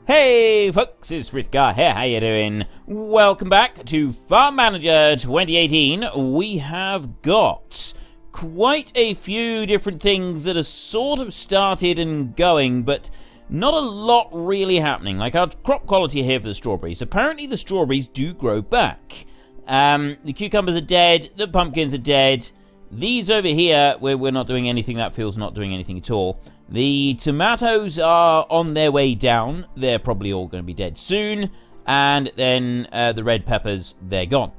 Hey folks, it's Frithgar here, how you doing? Welcome back to Farm Manager 2018. We have got quite a few different things that are sort of started and going, but not a lot really happening. Like our crop quality here for the strawberries. Apparently the strawberries do grow back. The cucumbers are dead, the pumpkins are dead. These over here, where we're not doing anything, that feels not doing anything at all. The tomatoes are on their way down. They're probably all going to be dead soon. And then the red peppers, they're gone.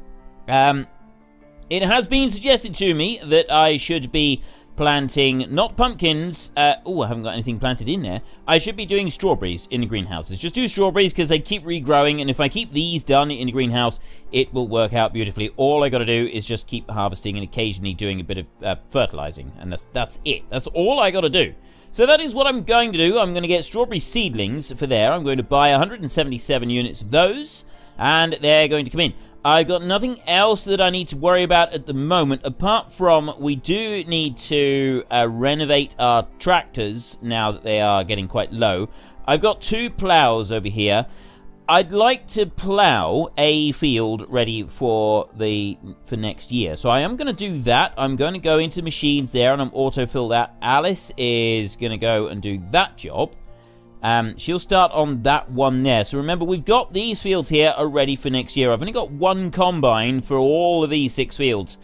It has been suggested to me that I should be planting, not pumpkins. Oh, I haven't got anything planted in there. I should be doing strawberries in the greenhouses. Just do strawberries because they keep regrowing. And if I keep these done in the greenhouse, it will work out beautifully. All I got to do is just keep harvesting and occasionally doing a bit of fertilizing. And that's it. That's all I got to do. So that is what I'm going to do. I'm going to get strawberry seedlings for there. I'm going to buy 177 units of those. And they're going to come in. I've got nothing else that I need to worry about at the moment, apart from we do need to renovate our tractors now that they are getting quite low. I've got 2 plows over here. I'd like to plow a field ready for next year. So I am going to do that. I'm going to go into machines there and I'm autofill that. Alice is going to go and do that job. She'll start on that one there. So remember, we've got these fields here are ready for next year. I've only got 1 combine for all of these 6 fields.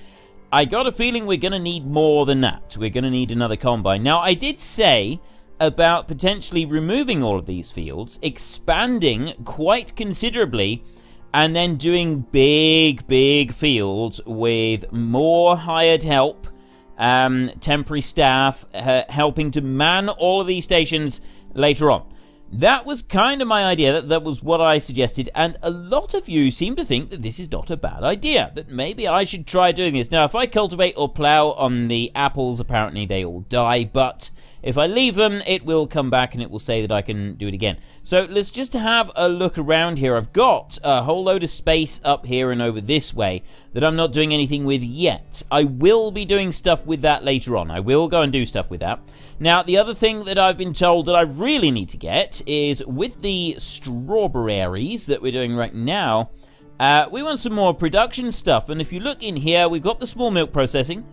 I got a feeling we're going to need more than that. We're going to need another combine. Now, I did say about potentially removing all of these fields, expanding quite considerably, and then doing big fields with more hired help, temporary staff, helping to man all of these stations later on. That was kind of my idea. That was what I suggested, and a lot of you seem to think that this is not a bad idea, that maybe I should try doing this. Now, if I cultivate or plow on the apples, apparently they all die, but if I leave them, it will come back and it will say that I can do it again. So let's just have a look around here. I've got a whole load of space up here and over this way that I'm not doing anything with yet. I will be doing stuff with that later on. I will go and do stuff with that. Now, the other thing that I've been told that I really need to get is with the strawberries that we're doing right now, we want some more production stuff. And if you look in here, we've got the small milk processing.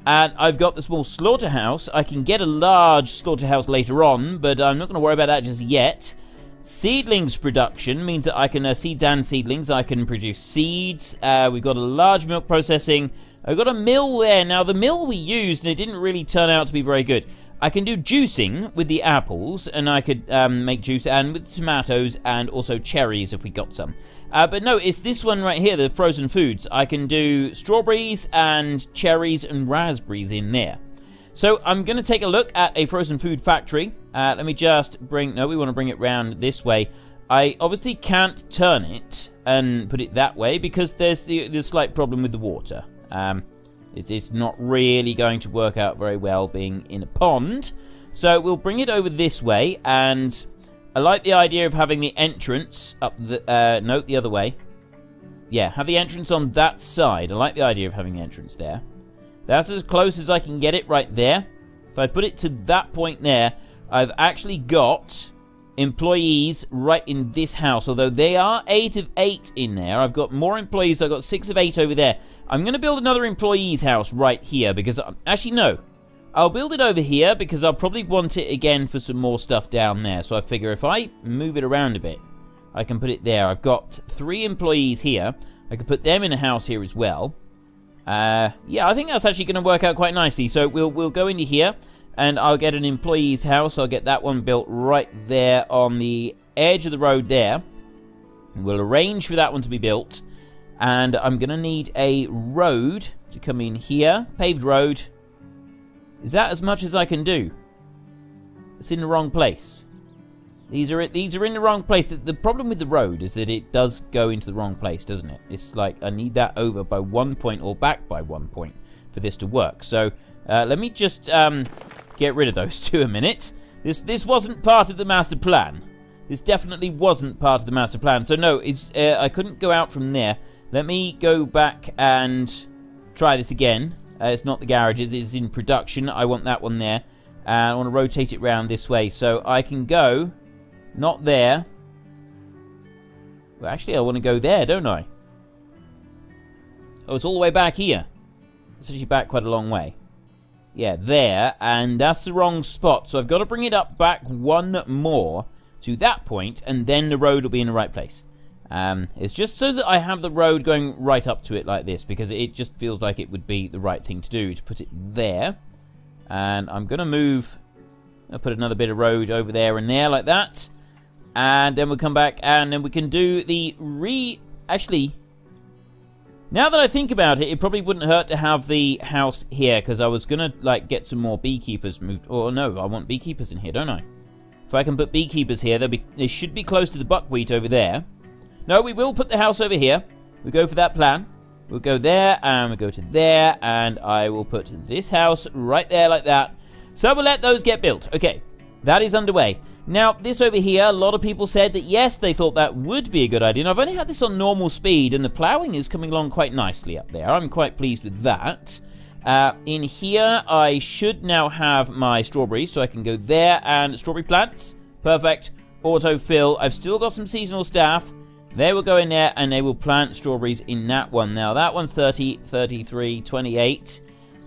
And I've got the small slaughterhouse. I can get a large slaughterhouse later on, but I'm not going to worry about that just yet. Seedlings production means that I can, seeds and seedlings, I can produce seeds. We've got a large milk processing. I've got a mill there. Now, the mill we used, and it didn't really turn out to be very good. I can do juicing with the apples, and I could make juice, and with tomatoes, and also cherries if we got some. But no, it's this one right here, the frozen foods. I can do strawberries and cherries and raspberries in there. So I'm going to take a look at a frozen food factory. Let me just bring... No, we want to bring it round this way. I obviously can't turn it and put it that way because there's the slight problem with the water. It is not really going to work out very well being in a pond. So we'll bring it over this way, and I like the idea of having the entrance up the... no, the other way. Yeah, have the entrance on that side. I like the idea of having the entrance there. That's as close as I can get it right there. If I put it to that point there, I've actually got employees right in this house. Although they are 8 of 8 in there. I've got more employees. I've got 6 of 8 over there. I'm going to build another employee's house right here because... Actually, no. I'll build it over here because I'll probably want it again for some more stuff down there. So I figure if I move it around a bit, I can put it there. I've got 3 employees here. I could put them in a house here as well. Yeah, I think that's actually going to work out quite nicely. So we'll go into here and I'll get an employee's house. I'll get that one built right there on the edge of the road there. We'll arrange for that one to be built. And I'm going to need a road to come in here. Paved road. Is that as much as I can do? It's in the wrong place. These are in the wrong place. The problem with the road is that it does go into the wrong place, doesn't it? It's like I need that over by 1 point or back by 1 point for this to work. So let me just get rid of those 2 a minute. This wasn't part of the master plan. This definitely wasn't part of the master plan. So no, I couldn't go out from there. Let me go back and try this again. It's not the garages, it's in production. I want that one there. And I want to rotate it round this way. So I can go, not there, Well, actually, I want to go there, don't I? Oh, it's all the way back here. It's actually back quite a long way. Yeah, there, and that's the wrong spot. So I've got to bring it up back one more to that point, and then the road will be in the right place. It's just so that I have the road going right up to it like this, because it just feels like it would be the right thing to do, to put it there. And I'm going to move... I'll put another bit of road over there and there like that. And then we'll come back, and then we can do the Actually, now that I think about it, it probably wouldn't hurt to have the house here, because I was going to, like, get some more beekeepers moved. Oh, no, I want beekeepers in here, don't I? If I can put beekeepers here, they should be close to the buckwheat over there. No, we will put the house over here. We'll go for that plan. We'll go there, and we'll go to there, and I will put this house right there like that. So we'll let those get built. Okay, that is underway. Now, this over here, a lot of people said that, yes, they thought that would be a good idea. And I've only had this on normal speed, and the ploughing is coming along quite nicely up there. I'm quite pleased with that. In here, I should now have my strawberries, so I can go there, and strawberry plants. Perfect. Autofill. I've still got some seasonal staff. They will go in there, and they will plant strawberries in that one. Now, that one's 30, 33, 28...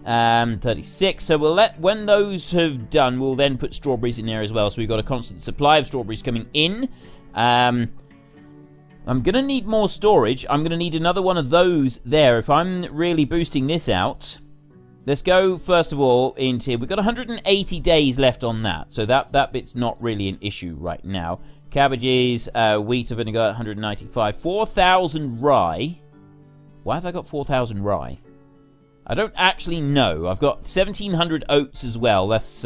36, so we'll let, when those have done, we'll then put strawberries in there as well, so we've got a constant supply of strawberries coming in. I'm gonna need more storage. I'm gonna need another one of those there if I'm really boosting this out. Let's go first of all into, we've got 180 days left on that, so that bit's not really an issue right now. Cabbages, wheat, I've only got 195. 4,000 rye. Why have I got 4,000 rye? I don't actually know. I've got 1,700 oats as well. That's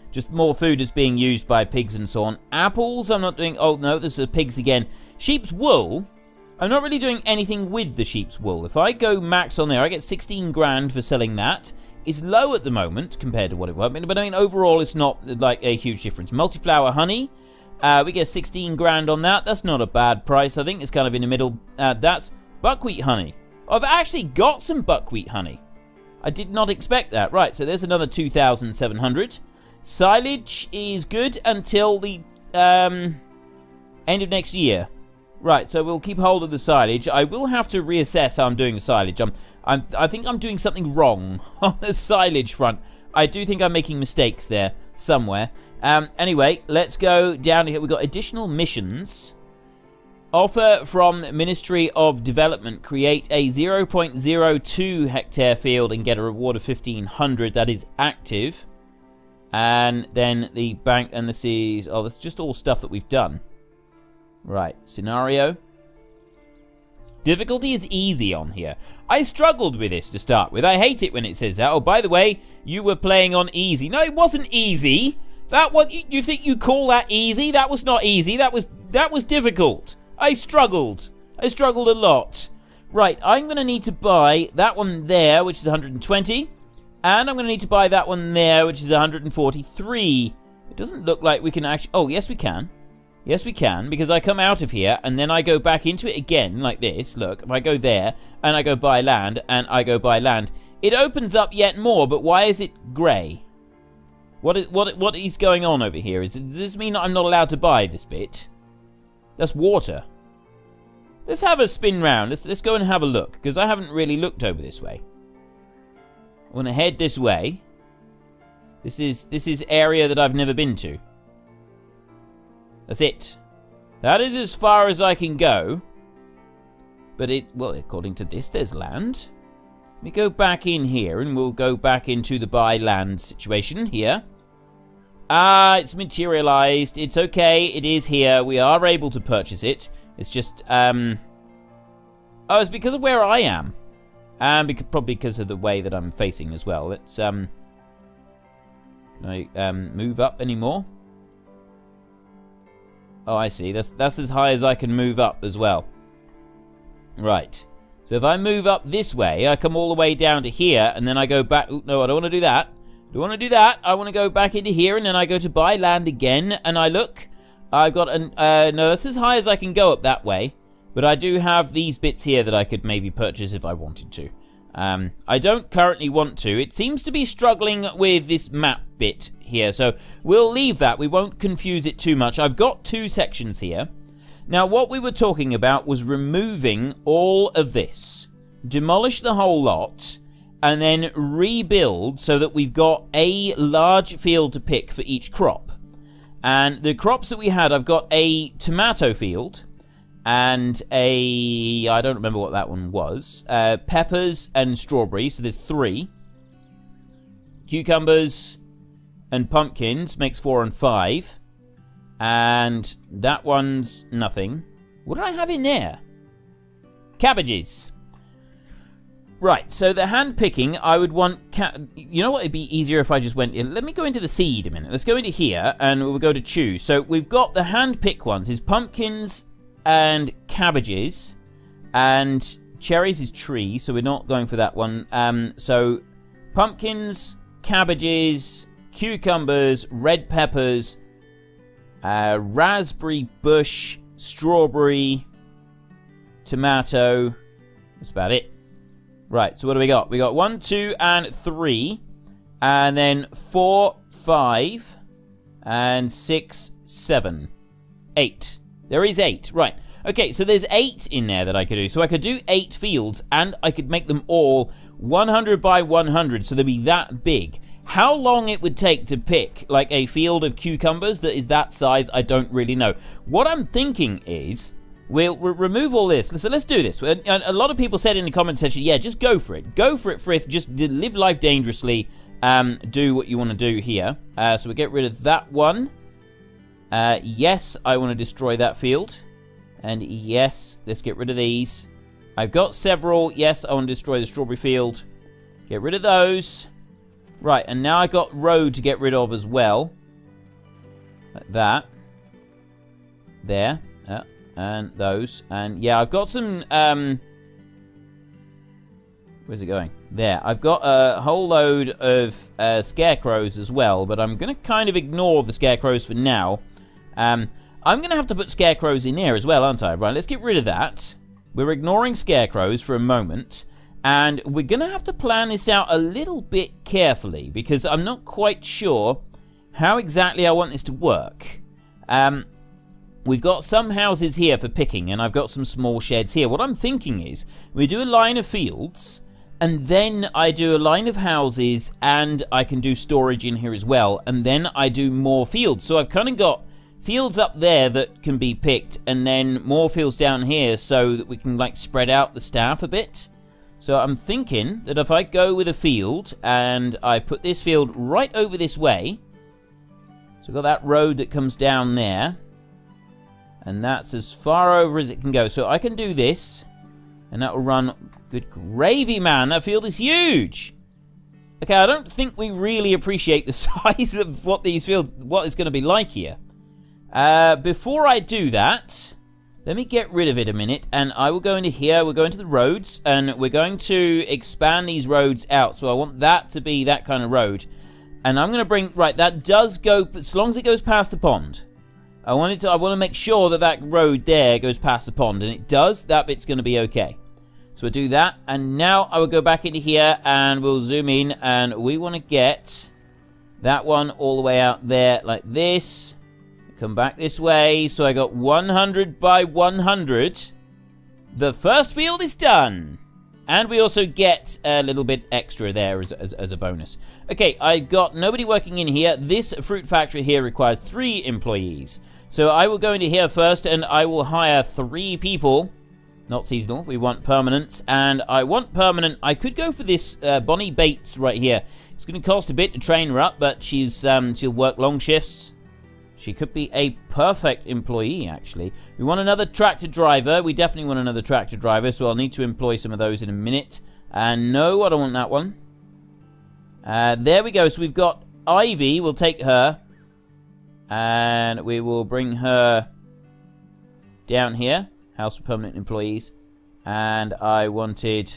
just more food is being used by pigs and so on. Apples, I'm not doing... Oh, no, this is pigs again. Sheep's wool, I'm not really doing anything with the sheep's wool. If I go max on there, I get 16 grand for selling that. It's low at the moment compared to what it was. But I mean, overall, it's not like a huge difference. Multi-flower honey, we get 16 grand on that. That's not a bad price. I think it's kind of in the middle. That's buckwheat honey. I've actually got some buckwheat honey. I did not expect that. Right, so there's another 2,700. Silage is good until the end of next year. Right, so we'll keep hold of the silage. I will have to reassess how I'm doing the silage. I think I'm doing something wrong on the silage front. I do think I'm making mistakes there somewhere. Anyway, let's go down here. We've got additional missions. Offer from Ministry of Development. Create a 0.02 hectare field and get a reward of 1,500. That is active. And then the bank and the seas. Oh, that's just all stuff that we've done. Right. Scenario. Difficulty is easy on here. I struggled with this to start with. I hate it when it says that. Oh, by the way, you were playing on easy. No, it wasn't easy. That was, you think you call that easy? That was not easy. That was difficult. I struggled a lot. Right, I'm going to need to buy that one there, which is 120. And I'm going to need to buy that one there, which is 143. It doesn't look like we can actually... Oh, yes we can. Yes we can, because I come out of here, and then I go back into it again, like this. Look, if I go there, and I go buy land, and I go buy land, it opens up yet more, but why is it grey? What is going on over here? Does this mean I'm not allowed to buy this bit? That's water. Let's have a spin round. Let's go and have a look, because I haven't really looked over this way. I want to head this way. This is area that I've never been to. That's it. That is as far as I can go. But well, according to this, there's land. Let me go back in here, and we'll go back into the buy land situation here. Ah, it's materialized. It's okay. It is here. We are able to purchase it. It's just, oh, it's because of where I am. And probably because of the way that I'm facing as well. Let's, can I, move up anymore? Oh, I see. That's as high as I can move up as well. Right. So if I move up this way, I come all the way down to here, and then I go back. Ooh, no, I don't want to do that. Don't want to do that. I want to go back into here, and then I go to buy land again, and I look. I've got an... no, that's as high as I can go up that way. But I do have these bits here that I could maybe purchase if I wanted to. I don't currently want to. It seems to be struggling with this map bit here, so we'll leave that. We won't confuse it too much. I've got two sections here. Now, what we were talking about was removing all of this. Demolish the whole lot, and then rebuild so that we've got a large field to pick for each crop. And the crops that we had, I've got a tomato field, and I don't remember what that one was, peppers and strawberries, so there's 3. Cucumbers and pumpkins makes 4 and 5. And that one's nothing. What did I have in there? Cabbages. Right, so the hand picking, I would want... You know what, it'd be easier if I just went... Let me go into the seed a minute. Let's go into here, and we'll go to choose. So we've got the hand pick ones. Is pumpkins and cabbages. And cherries is trees, so we're not going for that one. So pumpkins, cabbages, cucumbers, red peppers, raspberry bush, strawberry, tomato. That's about it. Right, so what do we got? We got 1, 2, and 3. And then 4, 5, and 6, 7, 8. There is 8. Right. Okay, so there's 8 in there that I could do. So I could do 8 fields, and I could make them all 100 by 100, so they'd be that big. How long it would take to pick, like, a field of cucumbers that is that size, I don't really know. What I'm thinking is... We'll remove all this. So let's do this. A lot of people said in the comment section, yeah, just go for it. Go for it, Frith. Just live life dangerously. Do what you want to do here. So we'll get rid of that one. Yes, I want to destroy that field. And yes, let's get rid of these. I've got several. Yes, I want to destroy the strawberry field. Get rid of those. Right, and now I've got road to get rid of as well. Like that. There. And those. And yeah, I've got some... where's it going? There. I've got a whole load of scarecrows as well, but I'm going to kind of ignore the scarecrows for now. I'm going to have to put scarecrows in there as well, aren't I? Right, let's get rid of that. We're ignoring scarecrows for a moment. And we're going to have to plan this out a little bit carefully, because I'm not quite sure how exactly I want this to work. We've got some houses here for picking, and I've got some small sheds here. What I'm thinking is, we do a line of fields, and then I do a line of houses, and I can do storage in here as well, and then I do more fields. So I've kind of got fields up there that can be picked, and then more fields down here so that we can, like, spread out the staff a bit. So I'm thinking that if I go with a field, and I put this field right over this way, so I've got that road that comes down there, and that's as far over as it can go. So I can do this, and that will run... Good gravy, man, that field is huge! Okay, I don't think we really appreciate the size of what these fields... what it's going to be like here. Before I do that, let me get rid of it a minute, and I will go into here, we'll go into the roads, and we're going to expand these roads out. So I want that to be that kind of road. And I'm going to bring... Right, that does go... As long as it goes past the pond. I want to make sure that that road there goes past the pond, and it does. That bit's going to be okay. So we'll do that, and now I will go back into here, and we'll zoom in, and we want to get that one all the way out there like this. Come back this way, so I got 100 by 100. The first field is done. And we also get a little bit extra there as a bonus. Okay, I got nobody working in here. This fruit factory here requires 3 employees. So I will go into here first, and I will hire 3 people. Not seasonal, we want permanent. And I want permanent. I could go for this Bonnie Bates right here. It's going to cost a bit to train her up, but she'll work long shifts. She could be a perfect employee, actually. We want another tractor driver. We definitely want another tractor driver, so I'll need to employ some of those in a minute. And no, I don't want that one. There we go. So we've got Ivy. We'll take her. And we will bring her down here. House for permanent employees. And I wanted...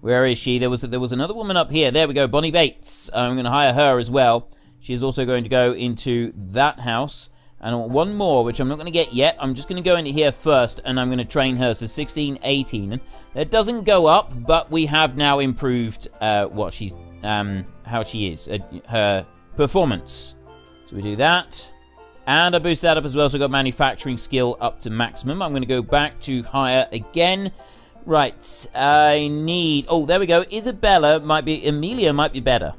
Where is she? There was another woman up here. There we go. Bonnie Bates. I'm going to hire her as well. She is also going to go into that house. And I want one more, which I'm not going to get yet. I'm just going to go into here first, and I'm going to train her. So 16, 18. It doesn't go up, but we have now improved what she's, how she is, her performance. So we do that. And I boost that up as well, so I've got manufacturing skill up to maximum. I'm going to go back to higher again. Right, I need... Oh, there we go. Isabella might be... Amelia might be better.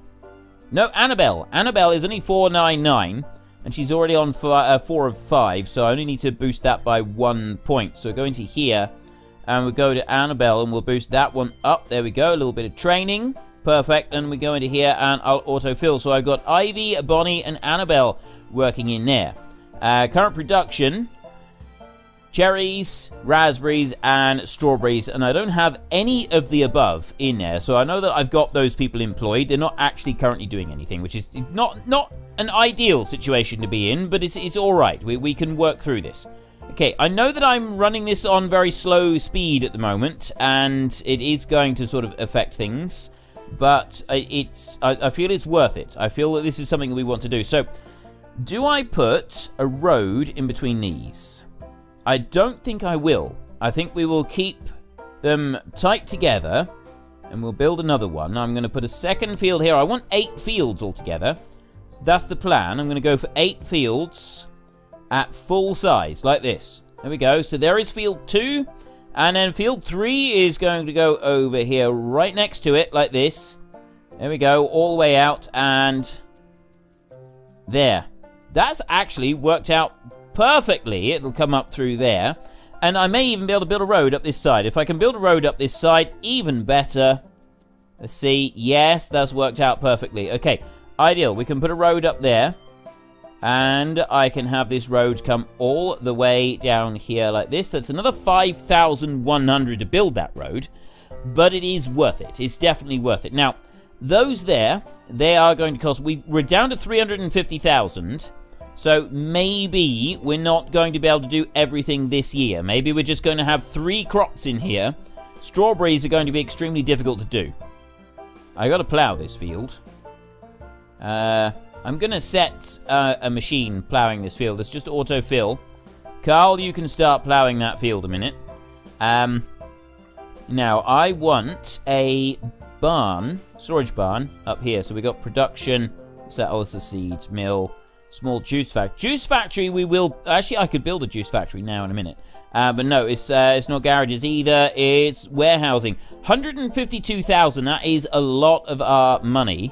No, Annabelle. Annabelle is only 499, and she's already on 4 of 5, so I only need to boost that by 1 point. So go into here, and we'll go to Annabelle, and we'll boost that one up. There we go, a little bit of training. Perfect, and we go into here, and I'll autofill. So I've got Ivy, Bonnie, and Annabelle working in there. Current production... cherries, raspberries, and strawberries, and I don't have any of the above in there, so I know that I've got those people employed. They're not actually currently doing anything, which is not an ideal situation to be in, but it's all right. We can work through this. Okay, I know that I'm running this on very slow speed at the moment, and it is going to sort of affect things, but I feel it's worth it. I feel that this is something we want to do. So, do I put a road in between these? I don't think I will. I think we will keep them tight together, and we'll build another one. I'm going to put a second field here. I want 8 fields altogether. So that's the plan. I'm going to go for 8 fields at full size, like this. There we go. So there is field 2, and then field 3 is going to go over here right next to it, like this. There we go, all the way out, and there. That's actually worked out perfectly. It'll come up through there, and I may even be able to build a road up this side. If I can build a road up this side, even better. Let's see. Yes, that's worked out perfectly. Okay, ideal. We can put a road up there, and I can have this road come all the way down here like this. That's another 5,100 to build that road, but it is worth it. It's definitely worth it. Now, those there, they are going to cost... We're down to 350,000. So maybe we're not going to be able to do everything this year. Maybe we're just going to have 3 crops in here. Strawberries are going to be extremely difficult to do. I got to plough this field. I'm going to set a machine ploughing this field. Let's just autofill. Carl, you can start ploughing that field a minute. Now, I want a barn, storage barn, up here. So we got production. Set all the seeds, mill... Small juice factory. Juice factory, we will... Actually, I could build a juice factory now in a minute. But no, it's not garages either. It's warehousing. 152,000. That is a lot of our money.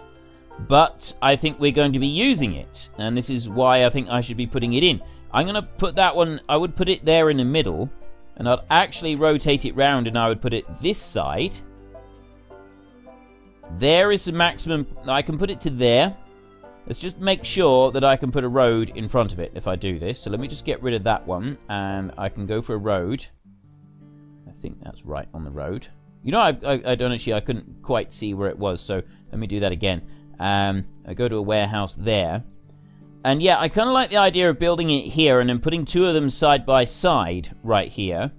But I think we're going to be using it. And this is why I think I should be putting it in. I'm going to put that one... I would put it there in the middle. And I'd actually rotate it round, and I would put it this side. There is the maximum... I can put it to there. Let's just make sure that I can put a road in front of it if I do this. So let me just get rid of that one, and I can go for a road. I think that's right on the road. You know, I don't actually... I couldn't quite see where it was, so let me do that again. I go to a warehouse there. And yeah, I kind of like the idea of building it here and then putting 2 of them side by side right here.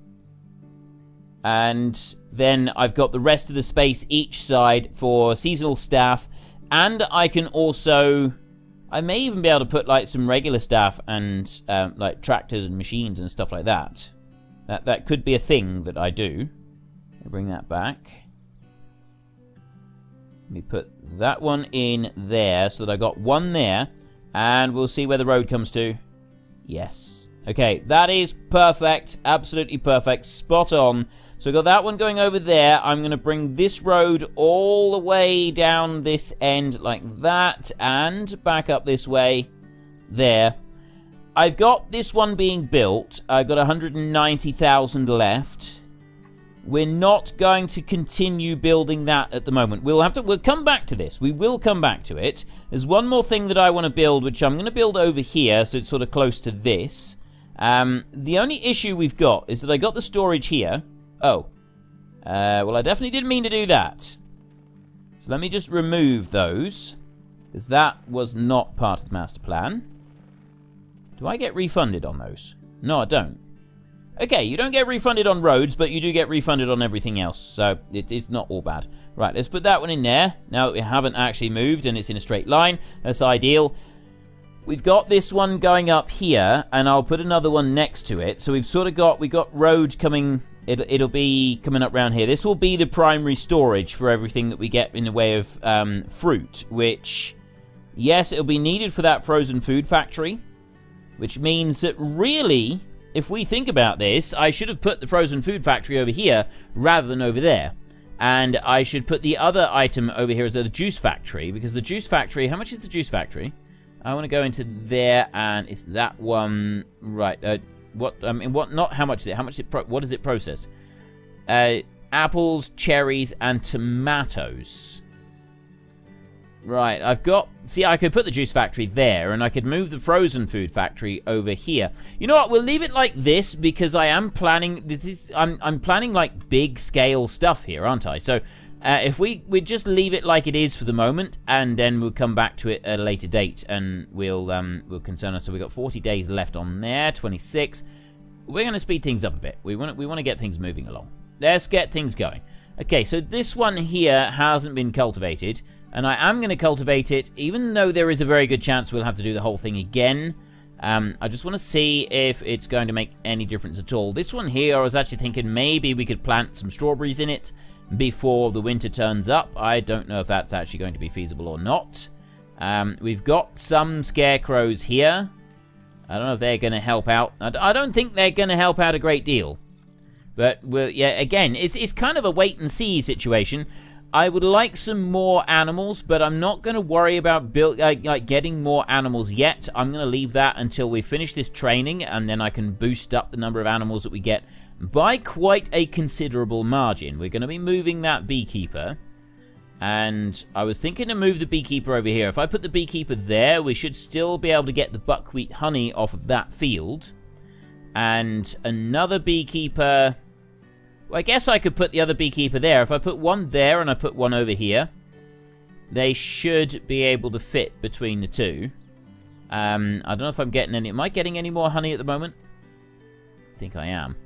And then I've got the rest of the space each side for seasonal staff. And I can also... I may even be able to put, like, some regular staff and, like, tractors and machines and stuff like that. That could be a thing that I do. I'll bring that back. Let me put that one in there so that I got one there. And we'll see where the road comes to. Yes. Okay, that is perfect. Absolutely perfect. Spot on. So I've got that one going over there. I'm going to bring this road all the way down this end like that. And back up this way. There. I've got this one being built. I've got 190,000 left. We're not going to continue building that at the moment. We'll come back to this. We will come back to it. There's one more thing that I want to build, which I'm going to build over here, so it's sort of close to this. The only issue we've got is that I got the storage here. Oh. Well, I definitely didn't mean to do that. So let me just remove those, because that was not part of the master plan. Do I get refunded on those? No, I don't. Okay, you don't get refunded on roads, but you do get refunded on everything else, so it's not all bad. Right, let's put that one in there, now that we haven't actually moved and it's in a straight line. That's ideal. We've got this one going up here, and I'll put another one next to it. So we've got road coming, it'll be coming up around here. This will be the primary storage for everything that we get in the way of fruit, which, yes, it'll be needed for that frozen food factory. which means that really, if we think about this, I should have put the frozen food factory over here rather than over there. And I should put the other item over here as the juice factory, because the juice factory, how much is the juice factory? I want to go into there, and it's that one, right? Not how much is it? What does it process? Apples, cherries, and tomatoes. Right, see, I could put the juice factory there, and I could move the frozen food factory over here. You know what, we'll leave it like this, because I am planning, I'm planning, like, big-scale stuff here, aren't I? So, if we just leave it like it is for the moment, and then we'll come back to it at a later date, and we'll concern us. So we've got 40 days left on there, 26. We're going to speed things up a bit. We want to get things moving along. Let's get things going. Okay, so this one here hasn't been cultivated, and I am going to cultivate it, even though there is a very good chance we'll have to do the whole thing again. I just want to see if it's going to make any difference at all. This one here, I was actually thinking maybe we could plant some strawberries in it before the winter turns up. I don't know if that's actually going to be feasible or not. We've got some scarecrows here. I don't know if they're going to help out. I don't think they're going to help out a great deal. But, yeah, again, it's kind of a wait-and-see situation. I would like some more animals, but I'm not going to worry about getting more animals yet. I'm going to leave that until we finish this training, and then I can boost up the number of animals that we get by quite a considerable margin. We're going to be moving that beekeeper, and I was thinking to move the beekeeper over here. If I put the beekeeper there, we should still be able to get the buckwheat honey off of that field. And another beekeeper... Well, I guess I could put the other beekeeper there. If I put one there and I put one over here, they should be able to fit between the two. I don't know if I'm getting any... Am I getting any more honey at the moment? I think I am.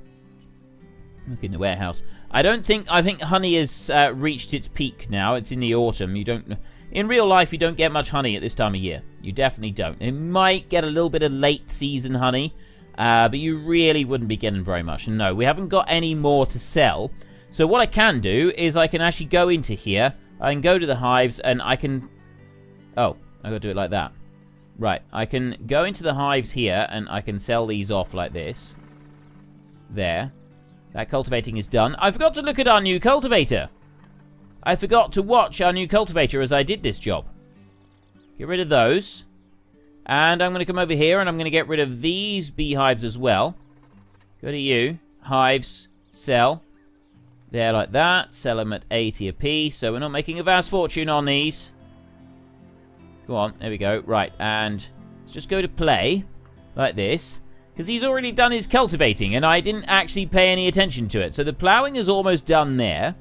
Look in the warehouse. I think honey has reached its peak now. It's in the autumn. In real life, you don't get much honey at this time of year. You definitely don't. You might get a little bit of late season honey. But you really wouldn't be getting very much. No, we haven't got any more to sell. So what I can do is I can actually go into here. I can go to the hives and I can... Oh, I got to do it like that. Right, I can go into the hives here and I can sell these off like this. There. That cultivating is done. I forgot to look at our new cultivator. I forgot to watch our new cultivator as I did this job. Get rid of those. And I'm going to come over here and I'm going to get rid of these beehives as well. Go to you. Hives. Sell. There like that. Sell them at 80 a piece. So we're not making a vast fortune on these. Go on. There we go. Right. And let's just go to play. Like this. Because he's already done his cultivating. And I didn't actually pay any attention to it. So the ploughing is almost done there.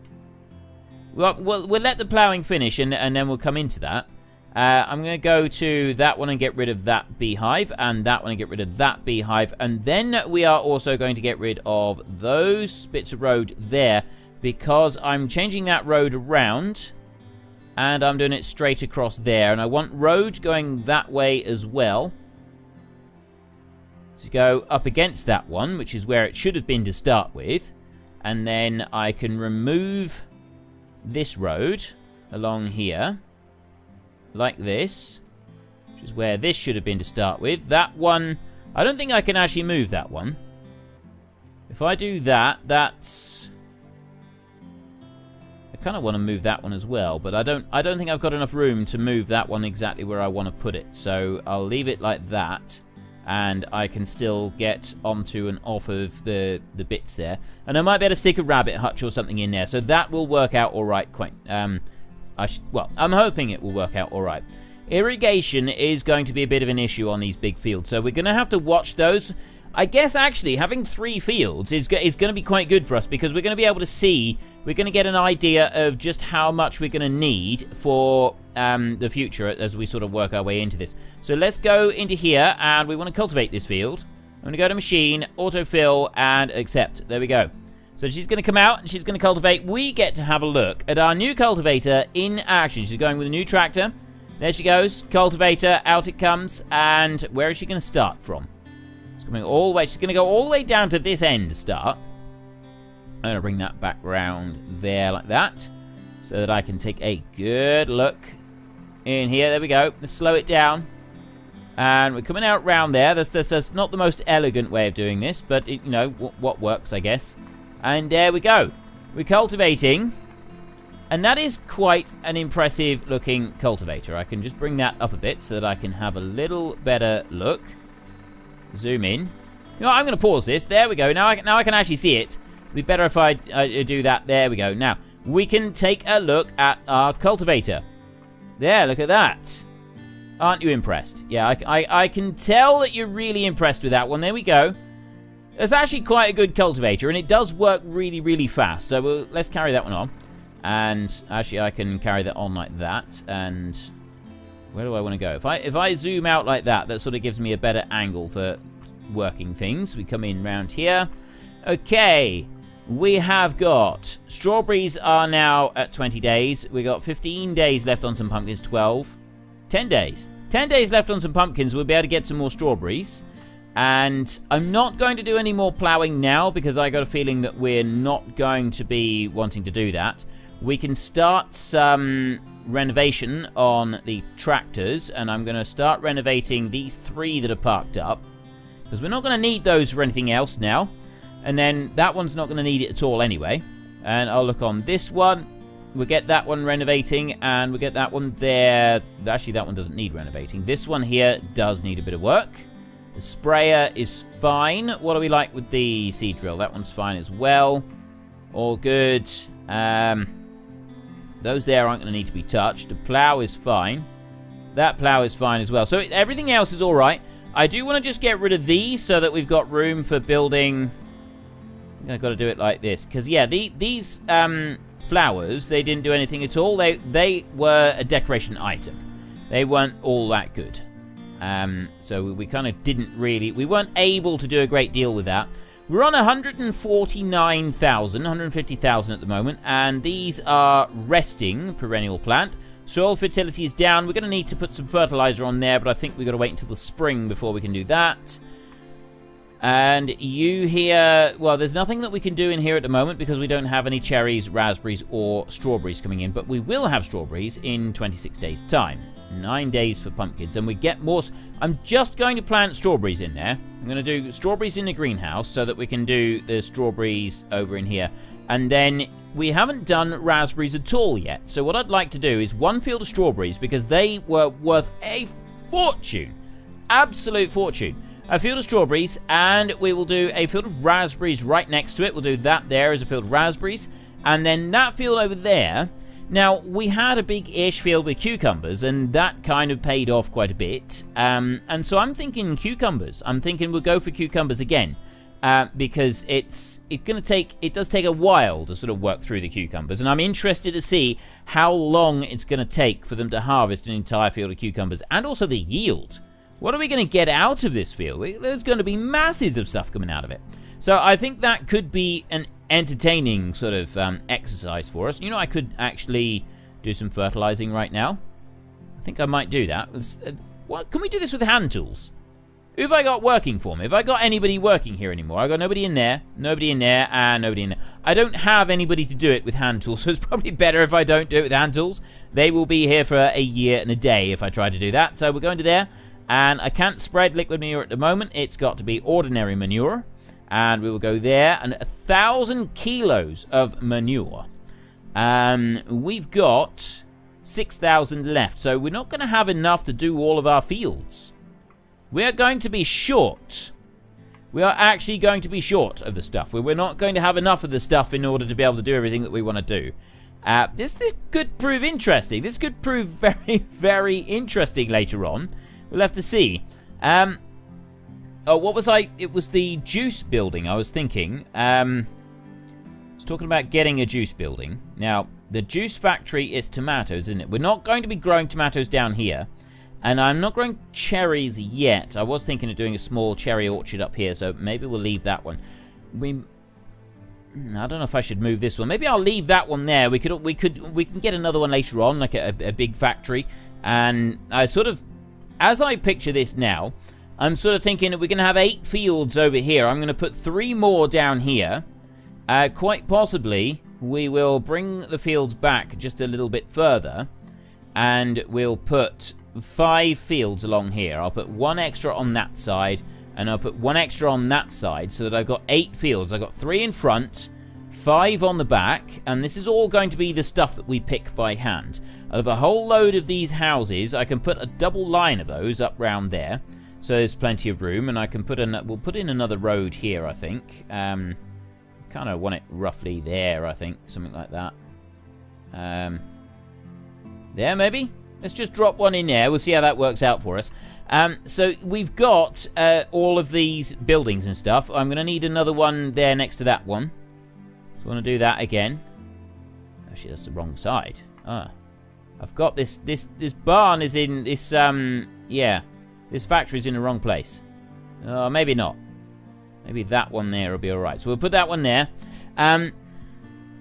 Well, we'll let the ploughing finish and then we'll come into that. I'm going to go to that one and get rid of that beehive, and that one and get rid of that beehive, and then we are also going to get rid of those bits of road there, because I'm changing that road around, and I'm doing it straight across there, and I want road going that way as well. So go up against that one, which is where it should have been to start with, and then I can remove this road along here. Like this, which is where this should have been to start with. That one, I don't think I can actually move that one. If I do that, that's... I kind of want to move that one as well, but I don't think I've got enough room to move that one exactly where I want to put it. So I'll leave it like that, and I can still get onto and off of the bits there. And I might be able to stick a rabbit hutch or something in there, so that will work out all right quite... well, I'm hoping it will work out all right. Irrigation is going to be a bit of an issue on these big fields, so we're going to have to watch those. I guess, actually, having 3 fields is going to be quite good for us, because we're going to be able to see, we're going to get an idea of just how much we're going to need for the future as we sort of work our way into this. So let's go into here, and we want to cultivate this field. I'm going to go to machine, autofill, and accept. There we go. So she's going to come out and she's going to cultivate. We get to have a look at our new cultivator in action. She's going with a new tractor. There she goes. Cultivator, out it comes. And where is she going to start from? She's coming all the way. She's going to go all the way down to this end to start. I'm going to bring that back round there like that, so that I can take a good look in here. There we go. Let's slow it down. And we're coming out round there. That's not the most elegant way of doing this, but, you know, what works, I guess. And there we go. We're cultivating. And that is quite an impressive looking cultivator. I can just bring that up a bit so that I can have a little better look. Zoom in. You know, I'm going to pause this. There we go. Now I can actually see it. It'd be better if I do that. There we go. Now, we can take a look at our cultivator. There, look at that. Aren't you impressed? Yeah, I can tell that you're really impressed with that one. There we go. It's actually quite a good cultivator, and it does work really, really fast. So let's carry that one on. And actually, I can carry that on like that. And where do I want to go? If I zoom out like that, that sort of gives me a better angle for working things. We come in round here. Okay. We have got strawberries are now at 20 days. We got 15 days left on some pumpkins. 12. 10 days. 10 days left on some pumpkins. We'll be able to get some more strawberries. And I'm not going to do any more ploughing now because I got a feeling that we're not going to be wanting to do that. We can start some renovation on the tractors. And I'm going to start renovating these 3 that are parked up. Because we're not going to need those for anything else now. And then that one's not going to need it at all anyway. And I'll look on this one. We'll get that one renovating. And we'll get that one there. Actually, that one doesn't need renovating. This one here does need a bit of work. The sprayer is fine. What do we like with the seed drill? That one's fine as well. All good. Those there aren't going to need to be touched. The plough is fine. That plough is fine as well. So everything else is all right. I do want to just get rid of these so that we've got room for building... I've got to do it like this. Because, yeah, these flowers, they didn't do anything at all. They were a decoration item. They weren't all that good. So we kind of didn't really... We weren't able to do a great deal with that. We're on 149,000, 150,000 at the moment. And these are resting perennial plant. Soil fertility is down. We're going to need to put some fertilizer on there. But I think we've got to wait until the spring before we can do that. And you here, well, there's nothing that we can do in here at the moment because we don't have any cherries, raspberries, or strawberries coming in. But we will have strawberries in 26 days' time. 9 days for pumpkins. And we get more. I'm just going to plant strawberries in there. I'm going to do strawberries in the greenhouse so that we can do the strawberries over in here. And then we haven't done raspberries at all yet. So what I'd like to do is 1 field of strawberries because they were worth a fortune. Absolute fortune. A field of strawberries, and we will do a field of raspberries right next to it. We'll do that there as a field of raspberries. And then that field over there. Now, we had a big-ish field with cucumbers, and that kind of paid off quite a bit. And so I'm thinking cucumbers. I'm thinking we'll go for cucumbers again. Because it does take a while to sort of work through the cucumbers. And I'm interested to see how long it's going to take for them to harvest an entire field of cucumbers. And also the yield. What are we going to get out of this field? There's going to be masses of stuff coming out of it. So I think that could be an entertaining sort of exercise for us. You know, I could actually do some fertilizing right now. I think I might do that. Can we do this with hand tools? Who have I got working for me? Have I got anybody working here anymore? I've got nobody in there, and nobody in there. I don't have anybody to do it with hand tools, so it's probably better if I don't do it with hand tools. They will be here for a year and a day if I try to do that. So we're going to there. And I can't spread liquid manure at the moment. It's got to be ordinary manure. And we will go there. And 1,000 kilos of manure. We've got 6,000 left. So we're not going to have enough to do all of our fields. We are going to be short. We are actually going to be short of the stuff. We're not going to have enough of the stuff in order to be able to do everything that we want to do. This could prove interesting. This could prove very, very interesting later on. We'll have to see. Oh, what was I... It was the juice building, I was thinking. I was talking about getting a juice building. Now, the juice factory is tomatoes, isn't it? We're not going to be growing tomatoes down here. And I'm not growing cherries yet. I was thinking of doing a small cherry orchard up here, so maybe we'll leave that one. I don't know if I should move this one. Maybe I'll leave that one there. We can get another one later on, like a big factory. And I sort of... As I picture this now, I'm sort of thinking that we're going to have 8 fields over here. I'm going to put 3 more down here. Quite possibly, we will bring the fields back just a little bit further. And we'll put 5 fields along here. I'll put 1 extra on that side, and I'll put 1 extra on that side, so that I've got 8 fields. I've got 3 in front, 5 on the back, and this is all going to be the stuff that we pick by hand. Out of a whole load of these houses, I can put a double line of those up round there, so there's plenty of room, and I can put in, we'll put in another road here, I think. Kind of want it roughly there, I think, something like that. There, maybe? Let's just drop one in there. We'll see how that works out for us. So we've got all of these buildings and stuff. I'm going to need another one there next to that one. So I want to do that again. Actually, that's the wrong side. Ah, I've got this barn is in this, yeah, this factory's in the wrong place. Maybe not. Maybe that one there will be alright. So we'll put that one there.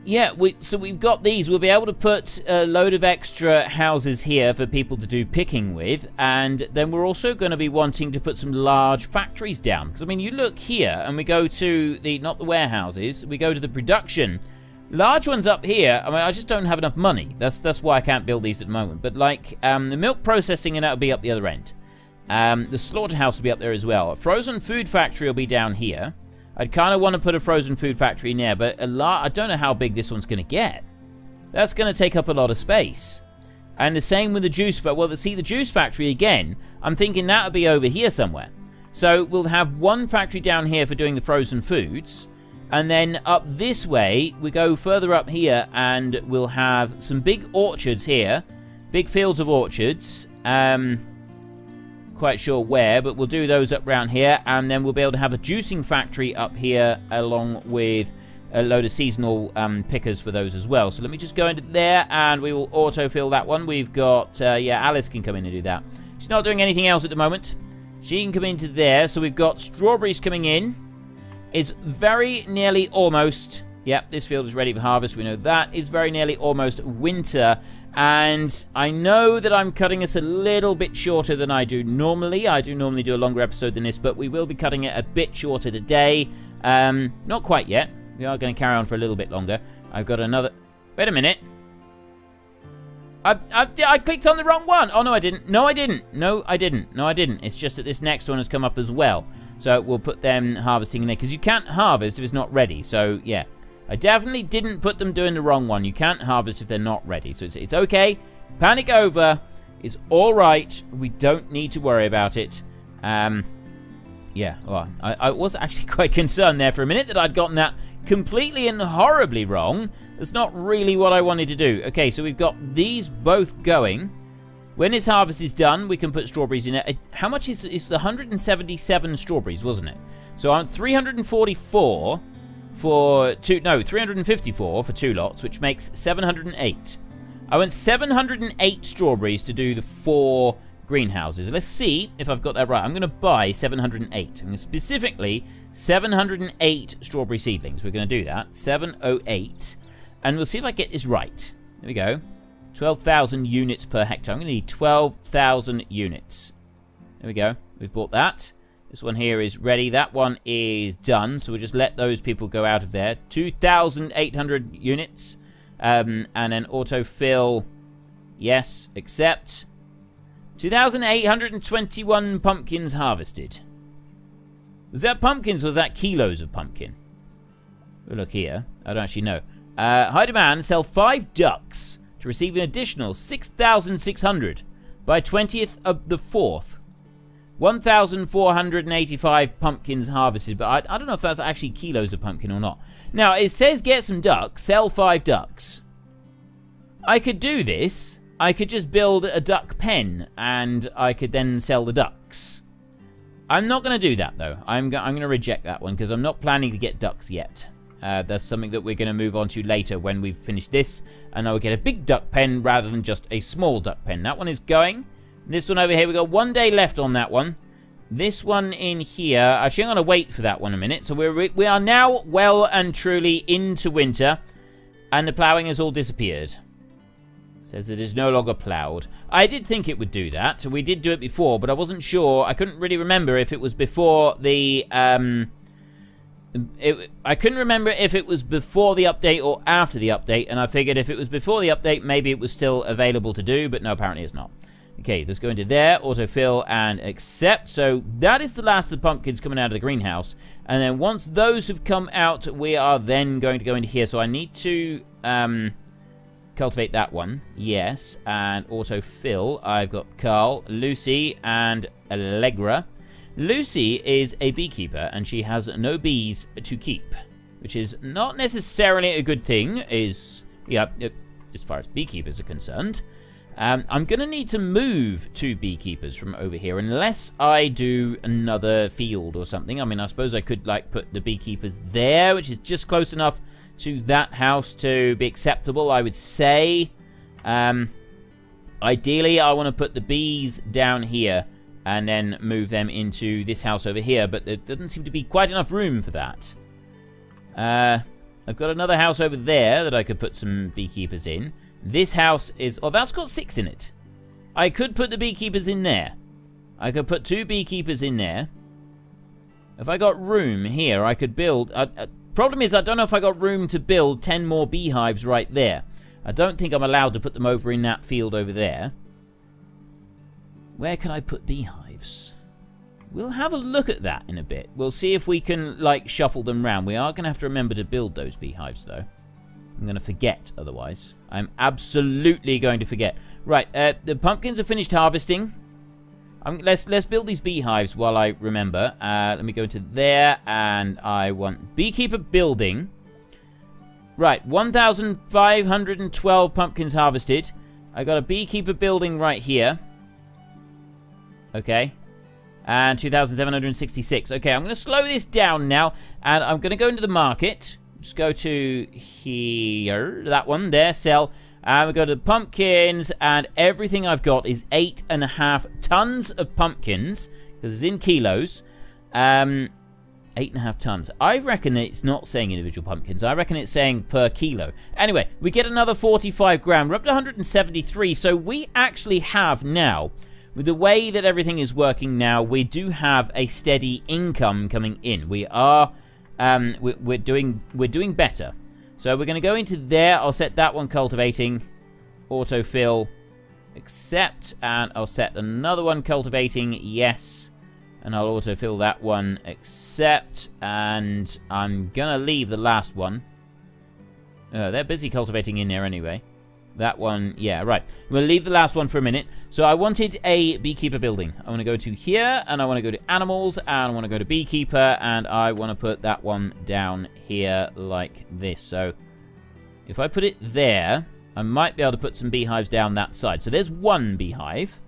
Yeah, so we've got these. We'll be able to put a load of extra houses here for people to do picking with, and then we're also going to be wanting to put some large factories down. Because, I mean, you look here, and we go to the, not the warehouses, we go to the production. Large ones up here, I mean, I just don't have enough money. That's why I can't build these at the moment. But, like, the milk processing, and that will be up the other end. The slaughterhouse will be up there as well. A frozen food factory will be down here. I'd kind of want to put a frozen food factory in there, but I don't know how big this one's going to get. That's going to take up a lot of space. And the same with the juice, well, see, the juice factory again, I'm thinking that would be over here somewhere. So we'll have one factory down here for doing the frozen foods, and then up this way, we go further up here, and we'll have some big orchards here, big fields of orchards, quite sure where, but we'll do those up around here, and then we'll be able to have a juicing factory up here along with a load of seasonal pickers for those as well. So let me just go into there, and we will autofill that one. We've got, yeah, Alice can come in and do that. She's not doing anything else at the moment. She can come into there. So we've got strawberries coming in. It's very nearly almost, yep, this field is ready for harvest. We know that. It's very nearly almost winter. And I know that I'm cutting us a little bit shorter than I do normally. I do normally do a longer episode than this, but we will be cutting it a bit shorter today. Not quite yet. We are going to carry on for a little bit longer. I've got another... Wait a minute. I clicked on the wrong one. Oh, no, I didn't. No, I didn't. No, I didn't. No, I didn't. It's just that this next one has come up as well. So we'll put them harvesting in there, because you can't harvest if it's not ready. So, yeah. I definitely didn't put them doing the wrong one. You can't harvest if they're not ready. So it's okay. Panic over. It's all right. We don't need to worry about it. Yeah, well, I was actually quite concerned there for a minute that I'd gotten that completely and horribly wrong. That's not really what I wanted to do. Okay, so we've got these both going. When this harvest is done, we can put strawberries in it. How much is the 177 strawberries, wasn't it? So I'm 344 for two, no, 354 for 2 lots, which makes 708. I want 708 strawberries to do the 4 greenhouses. Let's see if I've got that right. I'm going to buy 708. And specifically 708 strawberry seedlings. We're going to do that. 708. And we'll see if I get this right. There we go. 12,000 units per hectare. I'm going to need 12,000 units. There we go. We've bought that. This one here is ready. That one is done. So we'll just let those people go out of there. 2,800 units. And then autofill. Yes. Accept. 2,821 pumpkins harvested. Was that pumpkins or was that kilos of pumpkin? We'll look here. I don't actually know. High demand. Sell 5 ducks to receive an additional 6,600 by 20th of the 4th. 1,485 pumpkins harvested, but I don't know if that's actually kilos of pumpkin or not. Now, it says get some ducks, sell 5 ducks. I could do this. I could just build a duck pen, and I could then sell the ducks. I'm not going to do that, though. I'm going to reject that one, because I'm not planning to get ducks yet. That's something that we're going to move on to later when we've finished this, and I will get a big duck pen rather than just a small duck pen. That one is going. This one over here, we've got 1 day left on that one. This one in here, actually I'm going to wait for that one a minute. So we are now well and truly into winter, and the ploughing has all disappeared. It says it is no longer ploughed. I did think it would do that. We did do it before, but I wasn't sure. I couldn't really remember if it was before the... I couldn't remember if it was before the update or after the update, and I figured if it was before the update, maybe it was still available to do, but no, apparently it's not. Okay, let's go into there, autofill, and accept. So that is the last of the pumpkins coming out of the greenhouse. And then once those have come out, we are then going to go into here. So I need to cultivate that one. Yes, and autofill. I've got Carl, Lucy, and Allegra. Lucy is a beekeeper, and she has no bees to keep, which is not necessarily a good thing, as far as beekeepers are concerned. I'm going to need to move 2 beekeepers from over here, unless I do another field or something. I mean, I suppose I could, like, put the beekeepers there, which is just close enough to that house to be acceptable, I would say. Ideally, I want to put the bees down here, and then move them into this house over here, but there doesn't seem to be quite enough room for that. I've got another house over there that I could put some beekeepers in. This house is... Oh, that's got 6 in it. I could put the beekeepers in there. I could put 2 beekeepers in there. If I got room here, I could build... problem is, I don't know if I got room to build 10 more beehives right there. I don't think I'm allowed to put them over in that field over there. Where can I put beehives? We'll have a look at that in a bit. We'll see if we can, like, shuffle them round. We are going to have to remember to build those beehives, though. I'm going to forget otherwise. I'm absolutely going to forget. Right, the pumpkins are finished harvesting. Let's build these beehives while I remember. Let me go to there, and I want beekeeper building. Right, 1,512 pumpkins harvested. I got a beekeeper building right here. Okay. And 2,766. Okay, I'm going to slow this down now, and I'm going to go into the market. Just go to here, that one, there, sell. And we go to pumpkins, and everything I've got is 8.5 tons of pumpkins, because it's in kilos. 8.5 tons. I reckon it's not saying individual pumpkins. I reckon it's saying per kilo. Anyway, we get another 45 grand. We're up to 173, so we actually have now, with the way that everything is working now, we do have a steady income coming in. We are... we're doing better. So we're going to go into there. I'll set that one cultivating, autofill, accept, and I'll set another one cultivating, yes, and I'll autofill that one, accept, and I'm going to leave the last one. They're busy cultivating in there anyway. That one, yeah, right. We'll leave the last one for a minute. So I wanted a beekeeper building. I want to go to here, and I want to go to animals, and I want to go to beekeeper, and I want to put that one down here like this. So if I put it there, I might be able to put some beehives down that side. So there's one beehive.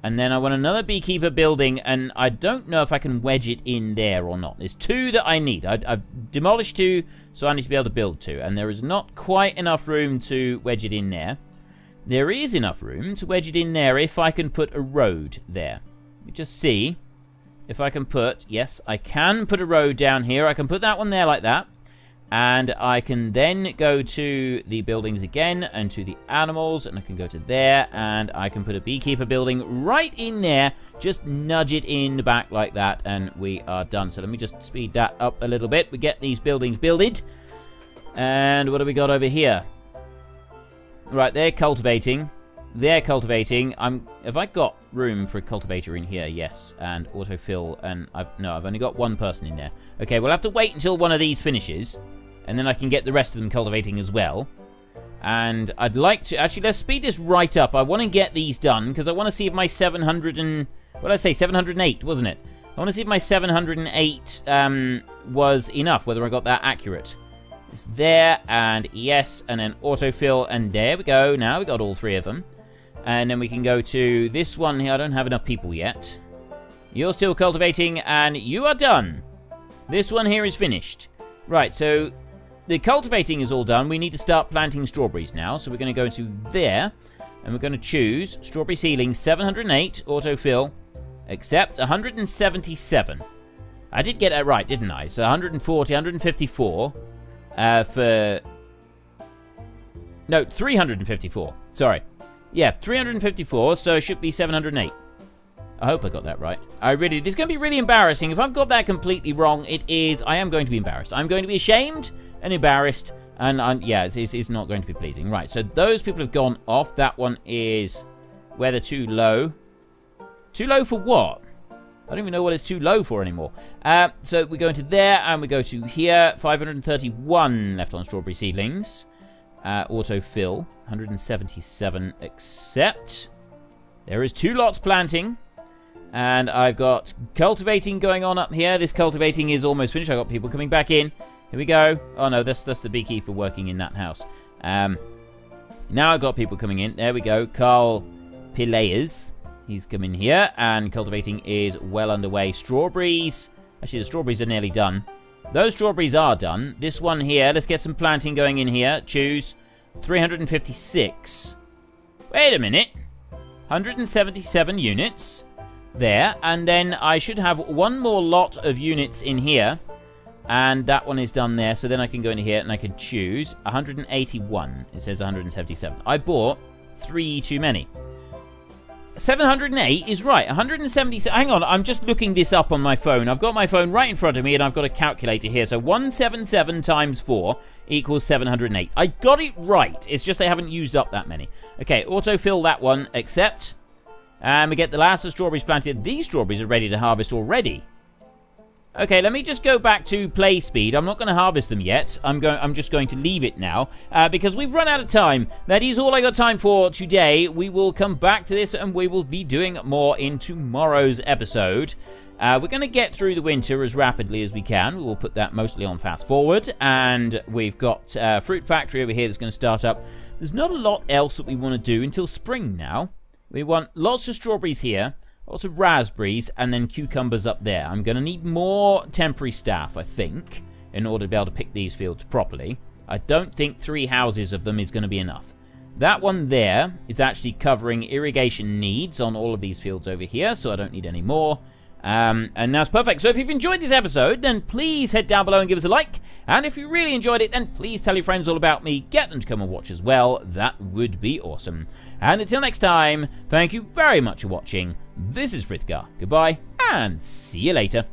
And then I want another beekeeper building, and I don't know if I can wedge it in there or not. There's 2 that I need. I've demolished 2, so I need to be able to build 2. And there is not quite enough room to wedge it in there. There is enough room to wedge it in there if I can put a road there. Let me just see if I can put... Yes, I can put a road down here. I can put that one there like that. And I can then go to the buildings again and to the animals, and I can go to there, and I can put a beekeeper building right in there. Just nudge it in the back like that, and we are done. So let me just speed that up a little bit. We get these buildings builded. And what do we got over here? Right, they're cultivating. They're cultivating. Have I got room for a cultivator in here? Yes. And autofill. And I've only got one person in there. Okay, we'll have to wait until one of these finishes, and then I can get the rest of them cultivating as well. And I'd like to... Actually, let's speed this right up. I want to get these done, because I want to see if my 700 and... What did I say? 708, wasn't it? I want to see if my 708 was enough, whether I got that accurate. It's there, and yes, and then autofill, and there we go. Now we got all 3 of them. And then we can go to this one here. I don't have enough people yet. You're still cultivating, and you are done. This one here is finished. Right, so the cultivating is all done. We need to start planting strawberries now. So we're going to go to there, and we're going to choose strawberry seedlings 708, autofill, accept, 177. I did get that right, didn't I? So 140, 154 for... No, 354. Sorry. Yeah, 354, so it should be 708. I hope I got that right. It's going to be really embarrassing. If I've got that completely wrong, I am going to be embarrassed. I'm going to be ashamed and embarrassed, and yeah, it's not going to be pleasing. Right, so those people have gone off. That one is where they're too low. Too low for what? I don't even know what it's too low for anymore. So we go into there, and we go to here. 531 left on strawberry seedlings. Autofill. 177 accept. There is 2 lots planting. And I've got cultivating going on up here. This cultivating is almost finished. I've got people coming back in. Here we go. Oh no, that's the beekeeper working in that house. Now I've got people coming in. There we go. Carl Pilayers. He's come in here, and cultivating is well underway. Strawberries. Actually, the strawberries are nearly done. Those strawberries are done. This one here, let's get some planting going in here. Choose 356. Wait a minute. 177 units there, and then I should have one more lot of units in here, and that one is done there. So then I can go into here and I can choose 181. It says 177. I bought 3 too many. 708 is right. 177. Hang on, I'm just looking this up on my phone. I've got my phone right in front of me, and I've got a calculator here. So 177 times 4 equals 708. I got it right. It's just they haven't used up that many. Okay, autofill that one. Accept. And we get the last of strawberries planted. These strawberries are ready to harvest already. Okay, let me just go back to play speed. I'm not going to harvest them yet. I'm just going to leave it now because we've run out of time. That is all I got time for today. We will come back to this, and we will be doing more in tomorrow's episode. We're going to get through the winter as rapidly as we can. We will put that mostly on fast forward, and we've got fruit factory over here that's going to start up. There's not a lot else that we want to do until spring now. We want lots of strawberries here. Lots of raspberries, and then cucumbers up there. I'm going to need more temporary staff, I think, in order to be able to pick these fields properly. I don't think 3 houses of them is going to be enough. That one there is actually covering irrigation needs on all of these fields over here, so I don't need any more. And that's perfect. So if you've enjoyed this episode, then please head down below and give us a like. And if you really enjoyed it, then please tell your friends all about me. Get them to come and watch as well. That would be awesome. And until next time, thank you very much for watching. This is Frithgar. Goodbye, and see you later.